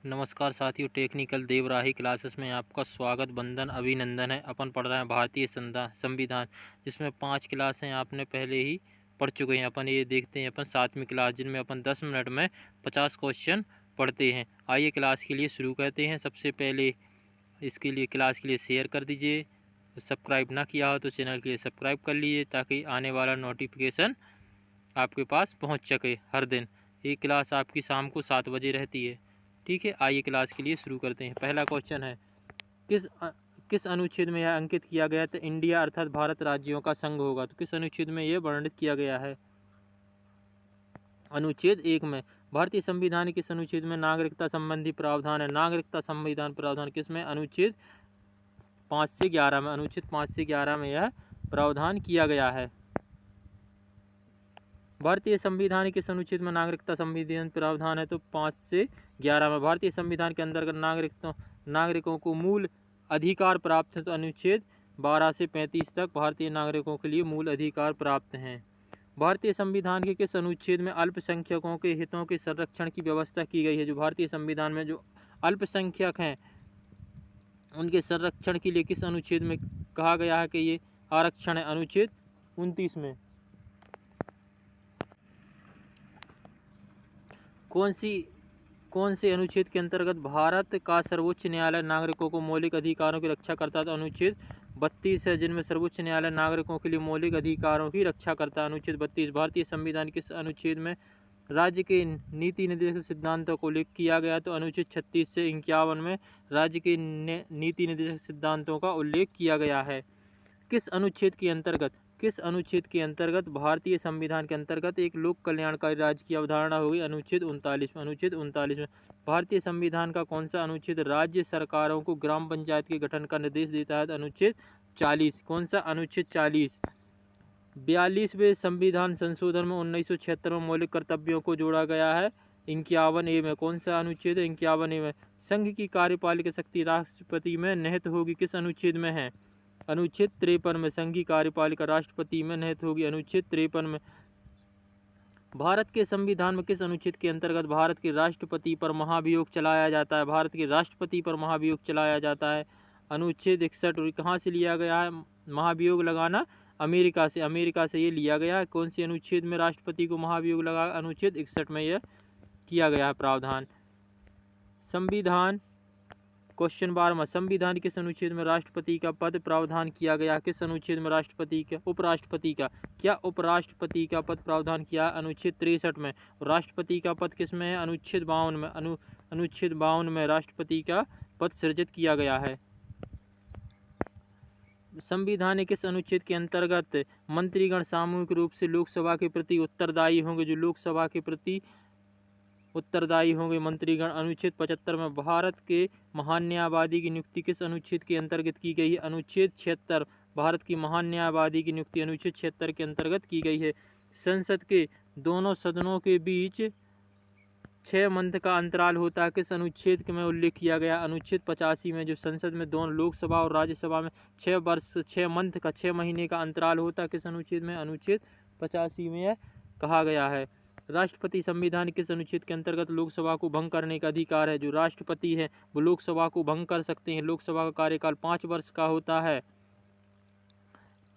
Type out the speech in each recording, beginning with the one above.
नमस्कार साथियों, technical देवराही classes में आपका स्वागत वंदन अभिनंदन है। अपन पढ़ रहे हैं भारतीय संविधान, जिसमें 5 क्लास हैं आपने पहले ही पढ़ चुके हैं। अपन ये देखते हैं अपन 7वीं क्लास, जिनमें अपन 10 मिनट में 50 क्वेश्चन पढ़ते हैं। आइए क्लास के लिए शुरू करते हैं। सबसे पहले इसके लिए क्लास के लिए शेयर कर दीजिए। सब्सक्राइब ना किया हो तो चैनल के लिए सब्सक्राइब कर लीजिए, ताकि आने वाला नोटिफिकेशन आपके पास पहुँच सके हर दिन। ये क्लास आपकी शाम को 7 बजे रहती है। ठीक है, आइए क्लास के लिए शुरू करते हैं। पहला क्वेश्चन है, किस अनुच्छेद में यह अंकित किया गया तो इंडिया अर्थात भारत राज्यों का संघ होगा। तो किस अनुच्छेद में यह वर्णित किया गया है? अनुच्छेद 1 में। भारतीय संविधान किस अनुच्छेद में नागरिकता संबंधी प्रावधान है? नागरिकता संविधान प्रावधान किस में? अनुच्छेद 5 से 11 में। अनुच्छेद 5 से 11 में यह प्रावधान किया गया है। भारतीय संविधान किस अनुच्छेद में नागरिकता संविधान प्रावधान है? तो 5 से 11 में। भारतीय संविधान के अंतर्गत नागरिकों को मूल अधिकार प्राप्त है। तो अनुच्छेद 12 से 35 तक भारतीय नागरिकों के लिए मूल अधिकार प्राप्त हैं। भारतीय संविधान के किस अनुच्छेद में अल्पसंख्यकों के हितों के संरक्षण की व्यवस्था की गई है? जो भारतीय संविधान में जो अल्पसंख्यक हैं उनके संरक्षण के लिए किस अनुच्छेद में कहा गया है कि ये आरक्षण है? अनुच्छेद 29 में। कौन से अनुच्छेद के अंतर्गत भारत का सर्वोच्च न्यायालय नागरिकों को मौलिक अधिकारों की रक्षा करता है? तो अनुच्छेद 32 है, जिनमें सर्वोच्च न्यायालय नागरिकों के लिए मौलिक अधिकारों की रक्षा करता है। अनुच्छेद 32। भारतीय संविधान किस अनुच्छेद में राज्य के नीति निर्देशक सिद्धांतों को उल्लेख किया गया? तो अनुच्छेद 36 से 51 में राज्य के नीति निर्देशक सिद्धांतों का उल्लेख किया गया है। किस अनुच्छेद के अंतर्गत भारतीय संविधान के अंतर्गत एक लोक कल्याणकारी राज्य की अवधारणा होगी? अनुच्छेद 39। अनुच्छेद 39 में। भारतीय संविधान का कौन सा अनुच्छेद राज्य सरकारों को ग्राम पंचायत के गठन का निर्देश देता है? अनुच्छेद 40। कौन सा? अनुच्छेद 40। 42वें संविधान संशोधन में 1976 में मौलिक कर्तव्यों को जोड़ा गया है। 51A में। कौन सा अनुच्छेद है? 51A में। संघ की कार्यपालिका शक्ति राष्ट्रपति में निहित होगी? किस अनुच्छेद में है? अनुच्छेद 53 में। संघ की कार्यपालिका राष्ट्रपति में निहित होगी? अनुच्छेद 53 में। भारत के संविधान में किस अनुच्छेद के अंतर्गत भारत के राष्ट्रपति पर महाभियोग चलाया जाता है? भारत के राष्ट्रपति पर महाभियोग चलाया जाता है? अनुच्छेद 61। कहाँ से लिया गया है महाभियोग लगाना? अमेरिका से ये लिया गया है। कौन से अनुच्छेद में राष्ट्रपति को महाभियोग लगा? अनुच्छेद 61 में यह किया गया है प्रावधान। संविधान क्वेश्चन 12 संविधान किस अनुच्छेद में राष्ट्रपति का पद प्रावधान किया गया? किस अनुच्छेद में उपराष्ट्रपति का पद प्रावधान किया? अनुच्छेद 63 में। राष्ट्रपति का पद किस में है? अनुच्छेद 52 में। अनुच्छेद 52 में राष्ट्रपति का पद सृजित किया गया है। संविधान किस अनुच्छेद के अंतर्गत मंत्रीगण सामूहिक रूप से लोकसभा के प्रति उत्तरदायी होंगे? जो लोकसभा के प्रति उत्तरदायी होंगे मंत्रीगण। अनुच्छेद 75 में। भारत के महान न्यायवादी की नियुक्ति किस अनुच्छेद के अंतर्गत की गई है? अनुच्छेद 76। भारत की महान न्यायवादी की नियुक्ति अनुच्छेद 76 के अंतर्गत की गई है। संसद के दोनों सदनों के बीच 6 मंथ का अंतराल होता है? किस अनुच्छेद में उल्लेख किया गया? अनुच्छेद 85 में। जो संसद में दोनों लोकसभा और राज्यसभा में 6 महीने का अंतराल होता है? किस अनुच्छेद में? अनुच्छेद 85 में कहा गया है। राष्ट्रपति संविधान किस अनुच्छेद के अंतर्गत लोकसभा को भंग करने का अधिकार है? जो राष्ट्रपति है वो लोकसभा को भंग कर सकते हैं। लोकसभा का कार्यकाल 5 वर्ष का होता है।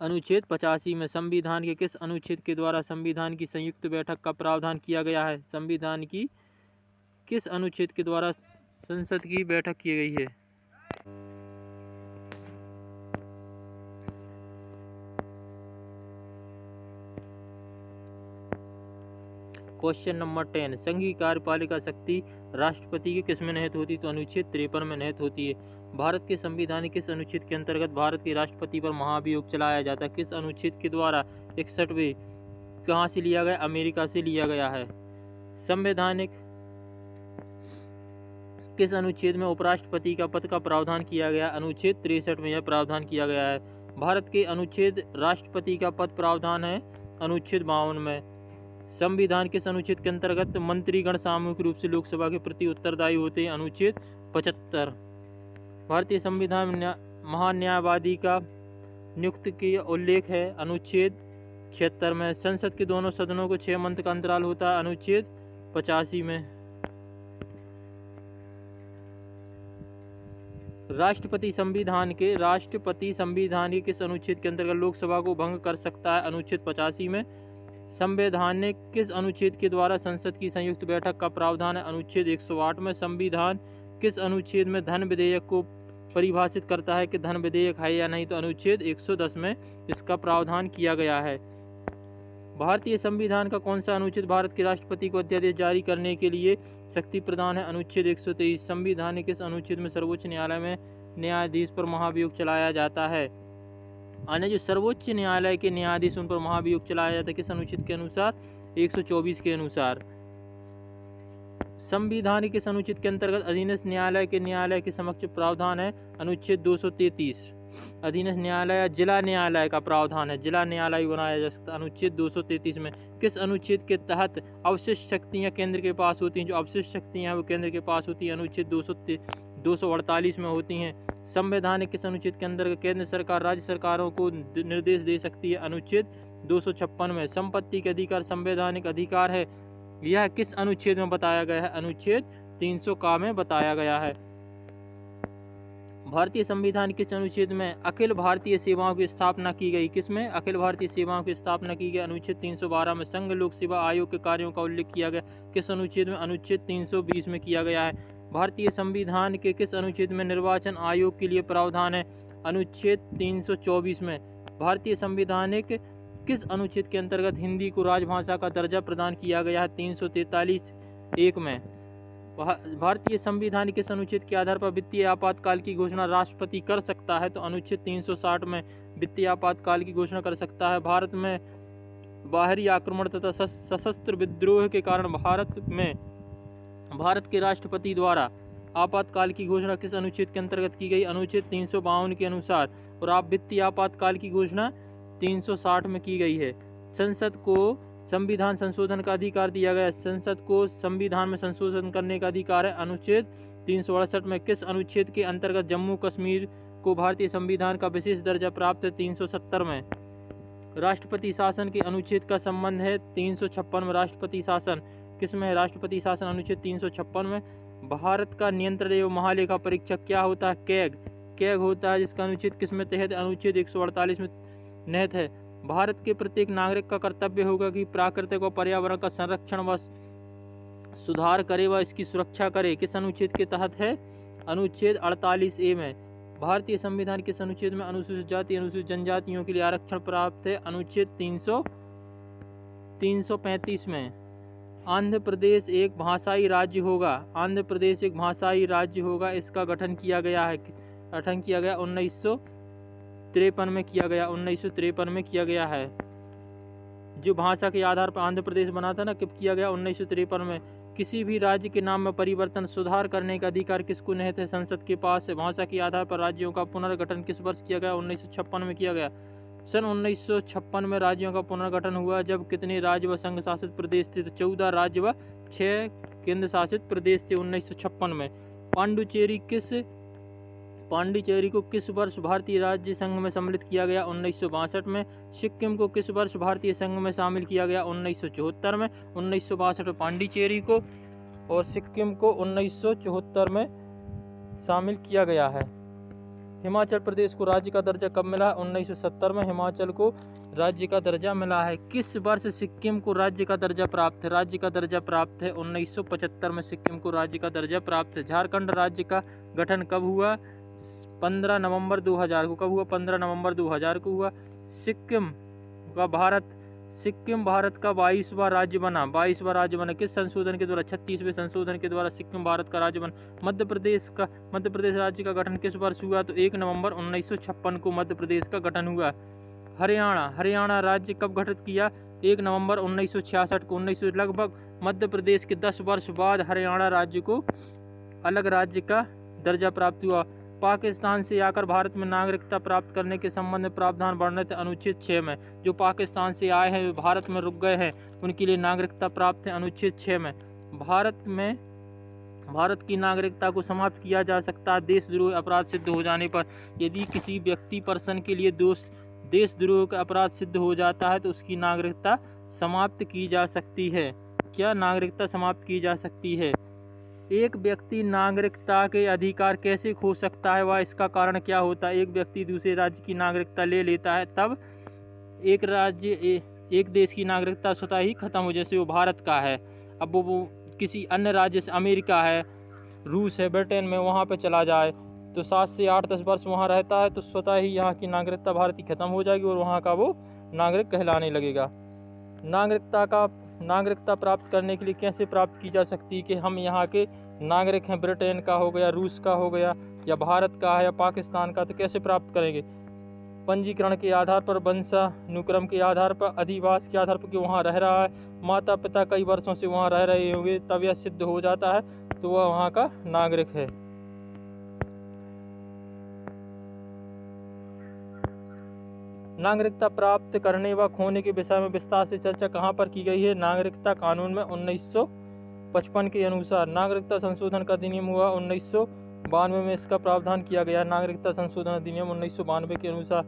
अनुच्छेद 85 में। संविधान के किस अनुच्छेद के द्वारा संविधान की संयुक्त बैठक का प्रावधान किया गया है? संविधान की किस अनुच्छेद के द्वारा संसद की बैठक की गई है? क्वेश्चन नंबर 10 संघ की कार्यपालिका शक्ति राष्ट्रपति की किस में निहित होती है? तो अनुच्छेद 53 में निहित होती है। भारत के संविधान किस अनुच्छेद के अंतर्गत भारत के राष्ट्रपति पर महाभियोग चलाया जाता है? किस अनुच्छेद के द्वारा? 61वें। कहाँ से लिया गया? अमेरिका से लिया गया है। संवैधानिक किस अनुच्छेद में उपराष्ट्रपति का पद का प्रावधान किया गया? अनुच्छेद 63 में यह प्रावधान किया गया है। भारत के अनुच्छेद राष्ट्रपति का पद प्रावधान है? अनुच्छेद 52 में। संविधान किस अनुच्छेद के अंतर्गत मंत्रीगण सामूहिक रूप से लोकसभा के प्रति उत्तरदायी होते हैं? अनुच्छेद 75। भारतीय संविधान में महान न्यायवादी का नियुक्ति की उल्लेख है? अनुच्छेद 76 में। संसद के दोनों सदनों को 6 मंथ का अंतराल होता है? अनुच्छेद 85 में। राष्ट्रपति संविधान के किस अनुच्छेद के अंतर्गत लोकसभा को भंग कर सकता है? अनुच्छेद 85 में। संवैधानिक किस अनुच्छेद के द्वारा संसद की संयुक्त बैठक का प्रावधान है? अनुच्छेद 108 में। संविधान किस अनुच्छेद में धन विधेयक को परिभाषित करता है कि धन विधेयक है या नहीं? तो अनुच्छेद 110 में इसका प्रावधान किया गया है। भारतीय संविधान का कौन सा अनुच्छेद भारत के राष्ट्रपति को अध्यादेश जारी करने के लिए शक्ति प्रदान है? अनुच्छेद 123। संविधान के किस अनुच्छेद में सर्वोच्च न्यायालय में न्यायाधीश पर महाभियोग चलाया जाता है? अन्य जो सर्वोच्च न्यायालय के न्यायाधीश उन पर महाभियोग चलाया जाता है किस अनुच्छेद के अनुसार? 124 के अनुसार। संविधान के किस अनुच्छेद के अंतर्गत अधीनस्थ न्यायालय के समक्ष प्रावधान है? अनुच्छेद 233। अधीनस्थ न्यायालय या जिला न्यायालय का प्रावधान है, जिला न्यायालय बनाया जा सकता है। अनुच्छेद 233 में। किस अनुच्छेद के तहत अवशिष्ट शक्तियां केंद्र के पास होती हैं? जो अवशिष्ट शक्तियां वो केंद्र के पास होती हैं अनुच्छेद 248 में होती हैं। संवैधान किस अनुच्छेद के अंतर्गत केंद्र सरकार राज्य सरकारों को निर्देश दे सकती है? अनुच्छेद 256 में। संपत्ति के अधिकार संवैधानिक अधिकार है, यह किस अनुच्छेद में बताया गया है? अनुच्छेद 300 का में बताया गया है। भारतीय संविधान किस अनुच्छेद में अखिल भारतीय सेवाओं की स्थापना की गई? किसमें अखिल भारतीय सेवाओं की स्थापना की गई? अनुच्छेद 312 में। संघ लोक सेवा आयोग के कार्यों का उल्लेख किया गया किस अनुच्छेद में? अनुच्छेद 320 में किया गया है। भारतीय संविधान के किस अनुच्छेद में निर्वाचन आयोग के लिए प्रावधान है? अनुच्छेद 324 में। भारतीय संविधानिक किस अनुच्छेद के अंतर्गत हिंदी को राजभाषा का दर्जा प्रदान किया गया है? 343(1) में। भारतीय संविधान किस अनुच्छेद के आधार पर वित्तीय आपातकाल की घोषणा राष्ट्रपति कर सकता है? तो अनुच्छेद 360 में वित्तीय आपातकाल की घोषणा कर सकता है। भारत में बाहरी आक्रमण तथा सशस्त्र विद्रोह के कारण भारत के राष्ट्रपति द्वारा आपातकाल की घोषणा किस अनुच्छेद के अंतर्गत की गई? अनुच्छेद 352 के अनुसार। और आप वित्तीय आपातकाल की घोषणा 360 में की गई है। संसद को संविधान संशोधन का अधिकार दिया गया। संसद को संविधान में संशोधन करने का अधिकार है। अनुच्छेद 368 में। किस अनुच्छेद के अंतर्गत जम्मू कश्मीर को भारतीय संविधान का विशेष दर्जा प्राप्त है? 370 में। राष्ट्रपति शासन के अनुच्छेद का संबंध है 356 में। राष्ट्रपति शासन किसमें है? राष्ट्रपति शासन अनुच्छेद 356 में। भारत का नियंत्रण एवं महालेखा परीक्षक क्या होता है? कैग होता है, जिसका अनुच्छेद किसमें तहत? अनुच्छेद 148 में निहित है। भारत के प्रत्येक नागरिक का कर्तव्य होगा कि प्राकृतिक और पर्यावरण का संरक्षण व सुधार करे व इसकी सुरक्षा करे। किस अनुच्छेद के तहत है? अनुच्छेद 48(a) में। भारतीय संविधान किस अनुच्छेद में अनुसूचित जाति अनुसूचित जनजातियों के लिए आरक्षण प्राप्त है? अनुच्छेद 335 में। आंध्र प्रदेश एक भाषाई राज्य होगा। आंध्र प्रदेश एक भाषाई राज्य होगा। इसका गठन किया गया 1953 में किया गया। 1953 में किया गया है। जो भाषा के आधार पर आंध्र प्रदेश बना था ना, कब किया गया? 1953 में। किसी भी राज्य के नाम में परिवर्तन सुधार करने का अधिकार किसको निहित है? संसद के पास है। भाषा के आधार पर राज्यों का पुनर्गठन किस वर्ष किया गया? 1956 में किया गया। सन 1956 में राज्यों का पुनर्गठन हुआ जब कितने राज्य व संघ शासित प्रदेश थे? तो 14 राज्य व 6 केंद्र शासित प्रदेश थे 1956 में। पांडिचेरी को किस वर्ष भारतीय राज्य संघ में सम्मिलित किया गया? 1962 में। सिक्किम को किस वर्ष भारतीय संघ में शामिल किया गया? 1974 में। 1962 में पांडिचेरी को और सिक्किम को 1974 में शामिल किया गया है। हिमाचल प्रदेश को राज्य का दर्जा कब मिला? 1970 में हिमाचल को राज्य का दर्जा मिला है। किस वर्ष सिक्किम को राज्य का दर्जा प्राप्त है? राज्य का दर्जा प्राप्त है 1975 में सिक्किम को राज्य का दर्जा प्राप्त है। झारखंड राज्य का गठन कब हुआ? 15 नवंबर 2000 को। कब हुआ? 15 नवंबर 2000 को हुआ। सिक्किम भारत का 22वां राज्य बना। 22वां राज्य बना किस संशोधन के द्वारा? 36वें संशोधन के द्वारा सिक्किम भारत का राज्य बना। मध्य प्रदेश राज्य का गठन किस वर्ष हुआ? तो 1 नवंबर 1956 को मध्य प्रदेश का गठन हुआ। हरियाणा राज्य कब गठित किया? 1 नवंबर 1966 को। लगभग मध्य प्रदेश के 10 वर्ष बाद हरियाणा राज्य को अलग राज्य का दर्जा प्राप्त हुआ। पाकिस्तान से आकर भारत में नागरिकता प्राप्त करने के संबंध में प्रावधान वर्णित है अनुच्छेद 6 में। जो पाकिस्तान से आए हैं भारत में रुक गए हैं उनके लिए नागरिकता प्राप्त है अनुच्छेद 6 में। भारत की नागरिकता को समाप्त किया जा सकता है देशद्रोह अपराध सिद्ध हो जाने पर। यदि किसी व्यक्ति पर्सन के लिए देशद्रोह का अपराध सिद्ध हो जाता है तो उसकी नागरिकता समाप्त की जा सकती है। क्या नागरिकता समाप्त की जा सकती है? एक व्यक्ति नागरिकता के अधिकार कैसे खो सकता है व इसका कारण क्या होता है? एक व्यक्ति दूसरे राज्य की नागरिकता ले लेता है, तब एक देश की नागरिकता स्वतः ही खत्म हो, जैसे वो भारत का है, अब वो किसी अन्य राज्य से, अमेरिका है, रूस है, ब्रिटेन में, वहाँ पे चला जाए तो 7 से 8-10 वर्ष वहाँ रहता है तो स्वतः ही यहाँ की नागरिकता भारत की खत्म हो जाएगी और वहाँ का वो नागरिक कहलाने लगेगा। नागरिकता प्राप्त करने के लिए कैसे प्राप्त की जा सकती है कि हम यहाँ के नागरिक हैं, ब्रिटेन का हो गया, रूस का हो गया, या भारत का है, या पाकिस्तान का, तो कैसे प्राप्त करेंगे? पंजीकरण के आधार पर, वंशानुक्रम के आधार पर, अधिवास के आधार पर कि वहाँ रह रहा है, माता पिता कई वर्षों से वहाँ रह रहे होंगे, तब यह सिद्ध हो जाता है तो वह वहाँ का नागरिक है। नागरिकता प्राप्त करने व खोने के विषय में विस्तार से चर्चा कहाँ पर की गई है? नागरिकता कानून में 1955 के अनुसार। नागरिकता संशोधन का अधिनियम हुआ 1992 में, इसका प्रावधान किया गया। नागरिकता संशोधन अधिनियम 1992 के अनुसार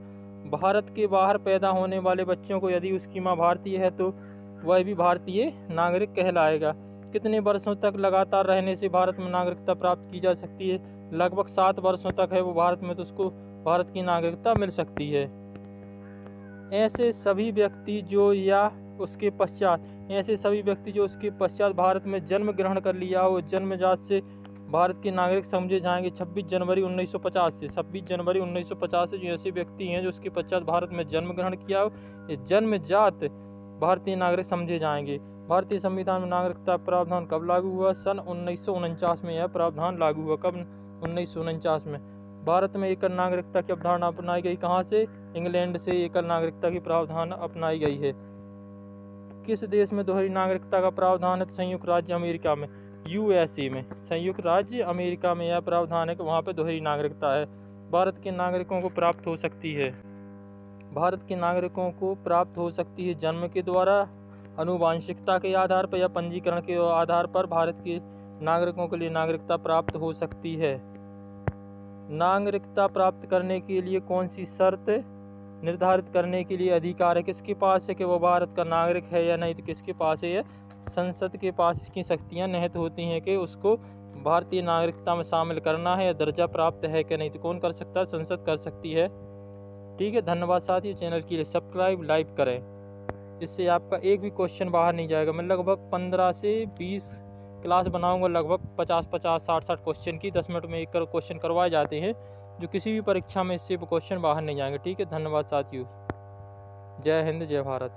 भारत के बाहर पैदा होने वाले बच्चों को यदि उसकी माँ भारतीय है तो वह भी भारतीय नागरिक कहलाएगा। कितने वर्षों तक लगातार रहने से भारत में नागरिकता प्राप्त की जा सकती है? लगभग 7 वर्षों तक है वो भारत में तो उसको भारत की नागरिकता मिल सकती है। ऐसे सभी व्यक्ति जो उसके पश्चात भारत में जन्म ग्रहण कर लिया हो, जन्मजात से भारत के नागरिक समझे जाएंगे। 26 जनवरी 1950 से जो ऐसे व्यक्ति हैं जो उसके पश्चात भारत में जन्म ग्रहण किया हो, ये जन्मजात भारतीय नागरिक समझे जाएंगे। भारतीय संविधान में नागरिकता प्रावधान कब लागू हुआ? सन 1949 में यह प्रावधान लागू हुआ। कब? 1949 में। भारत में एकल नागरिकता की अवधारणा अपनाई गई कहाँ से? इंग्लैंड से एकल नागरिकता की प्रावधान अपनाई गई है। किस देश में दोहरी नागरिकता का प्रावधान है? संयुक्त राज्य अमेरिका में, USA में, संयुक्त राज्य अमेरिका में यह प्रावधान है कि वहाँ पे दोहरी नागरिकता है। भारत के नागरिकों को प्राप्त हो सकती है। भारत के नागरिकों को प्राप्त हो सकती है जन्म के द्वारा, आनुवांशिकता के आधार पर या पंजीकरण के आधार पर। भारत के नागरिकों के लिए नागरिकता प्राप्त हो सकती है। नागरिकता प्राप्त करने के लिए कौन सी शर्त निर्धारित करने के लिए अधिकार है? किसके पास है कि वो भारत का नागरिक है या नहीं? तो किसके पास है? संसद के पास इसकी शक्तियाँ निहित होती हैं कि उसको भारतीय नागरिकता में शामिल करना है या दर्जा प्राप्त है कि नहीं। तो कौन कर सकता है? संसद कर सकती है। ठीक है, धन्यवाद साथियों। चैनल के लिए सब्सक्राइब, लाइक करें, इससे आपका एक भी क्वेश्चन बाहर नहीं जाएगा। मैं लगभग 15 से 20 क्लास बनाऊंगा, लगभग 50-50, 60-60 क्वेश्चन की। 10 मिनट में एक क्वेश्चन करवाए जाते हैं जो किसी भी परीक्षा में इससे क्वेश्चन बाहर नहीं जाएंगे। ठीक है, धन्यवाद साथियों। जय हिंद, जय भारत।